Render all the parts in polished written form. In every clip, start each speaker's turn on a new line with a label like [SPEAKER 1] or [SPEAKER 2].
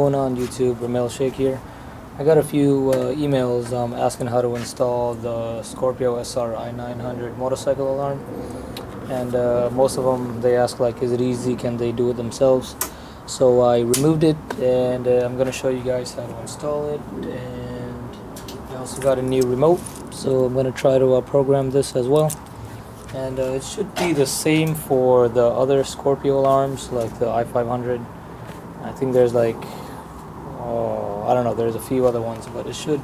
[SPEAKER 1] going on YouTube? Ramil Sheikh here. I got a few emails asking how to install the Scorpio SR i900 motorcycle alarm, and most of them they ask like, is it easy? Can they do it themselves? So I removed it, and I'm gonna show you guys how to install it. And I also got a new remote, so I'm gonna try to program this as well. And it should be the same for the other Scorpio alarms, like the i500. I think there's like, I don't know, there's a few other ones, but it should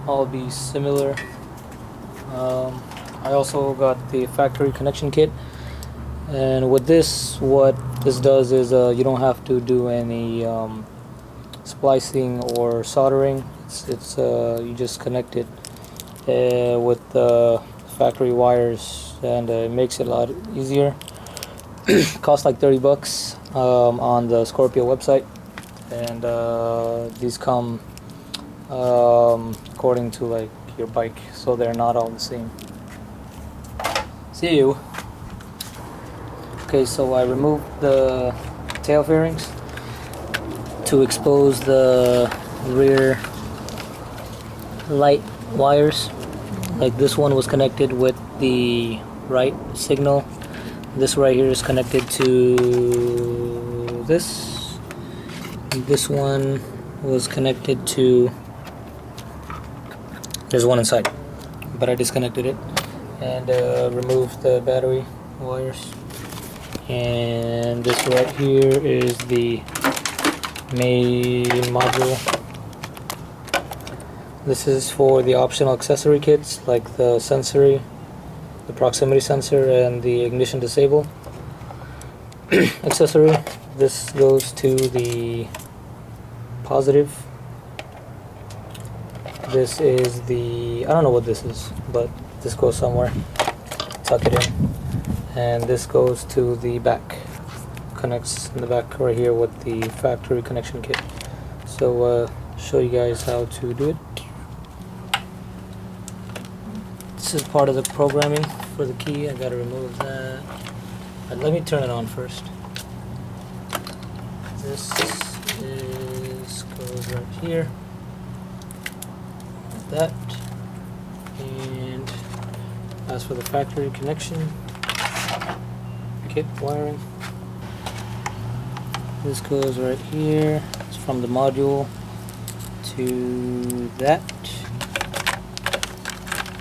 [SPEAKER 1] all be similar. I also got the factory connection kit, and with this, what this does is you don't have to do any splicing or soldering. It's you just connect it with the factory wires, and it makes it a lot easier. Costs like $30 on the Scorpio website, and these come according to like your bike, so they're not all the same. See you. Okay, so I removed the tail fairings to expose the rear light wires. Like this one was connected with the right signal. This right here is connected to this. This one was connected to, there's one inside, but I disconnected it and removed the battery wires. And this right here is the main module. This is for the optional accessory kits, like the sensory, the proximity sensor, and the ignition disable accessory. This goes to the positive. This is the, I don't know what this is, but this goes somewhere. Tuck it in. And this goes to the back. Connects in the back right here with the factory connection kit. So show you guys how to do it. This is part of the programming for the key. I gotta remove that. Let me turn it on first. This goes right here, like that. And as for the factory connection kit wiring, this goes right here. It's from the module to that.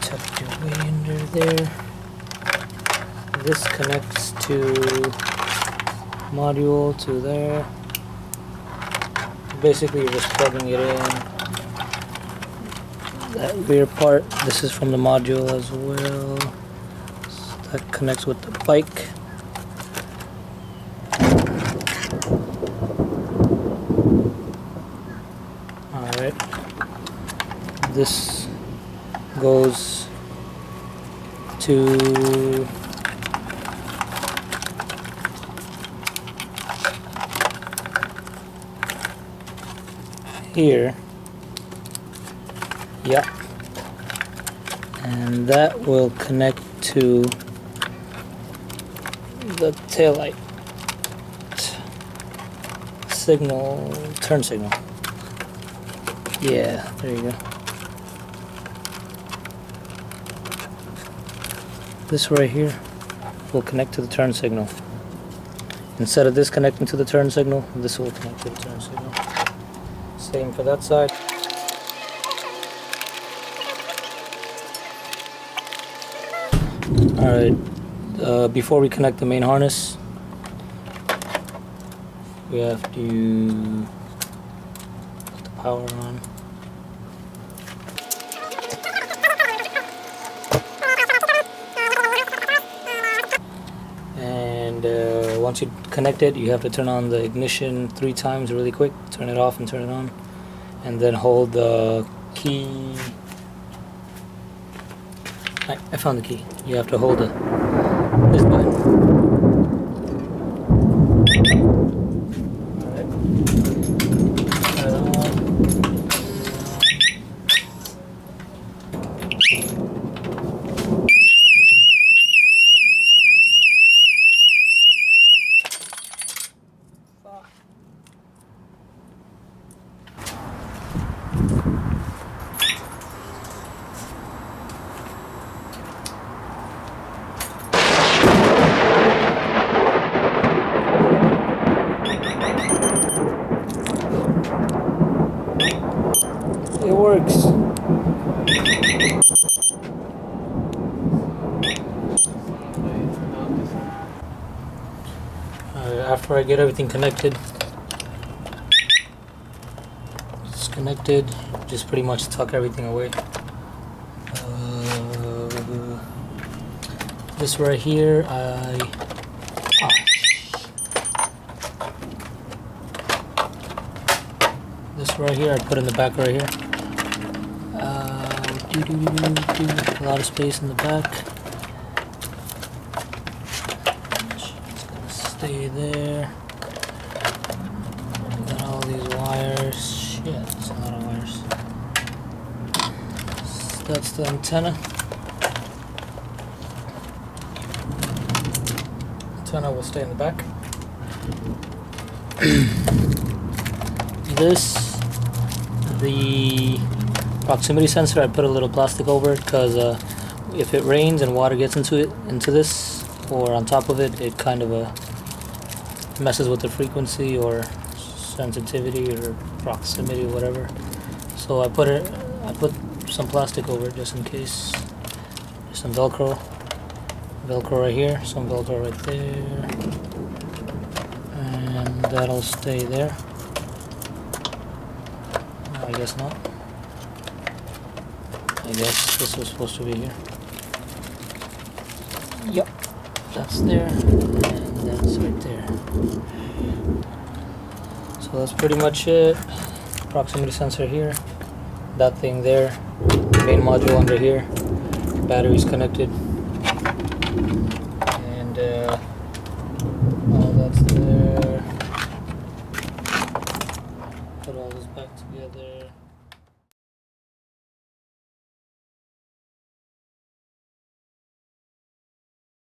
[SPEAKER 1] Tucked away under there. This connects to module to there. Basically, you're just plugging it in. That rear part, this is from the module as well. So that connects with the bike. Alright. This goes to here. Yep. And that will connect to the taillight signal, turn signal. Yeah, there you go. This right here will connect to the turn signal. Instead of this connecting to the turn signal, this will connect to the turn signal. Same for that side. Alright, before we connect the main harness, we have to put the power on. And once you connect it, you have to turn on the ignition 3 times really quick. Turn it off and turn it on. And then hold the key. I found the key. You have to hold this button. Alright. Turn it on. after I get everything connected, it's connected, just pretty much tuck everything away. This right here, this right here I put in the back right here. A lot of space in the back. It's gonna stay there. Got all these wires. Shit, that's a lot of wires. So that's the antenna. Antenna will stay in the back. The proximity sensor, I put a little plastic over it because if it rains and water gets into this, or on top of it, it kind of messes with the frequency or sensitivity or proximity or whatever. So I put some plastic over it just in case. There's some Velcro right here, some Velcro right there, and that'll stay there. No, I guess not. I guess this was supposed to be here. Yep, that's there, and that's right there. So that's pretty much it. Proximity sensor here, that thing there, main module under here, batteries connected, and all that's there. Put all this back together.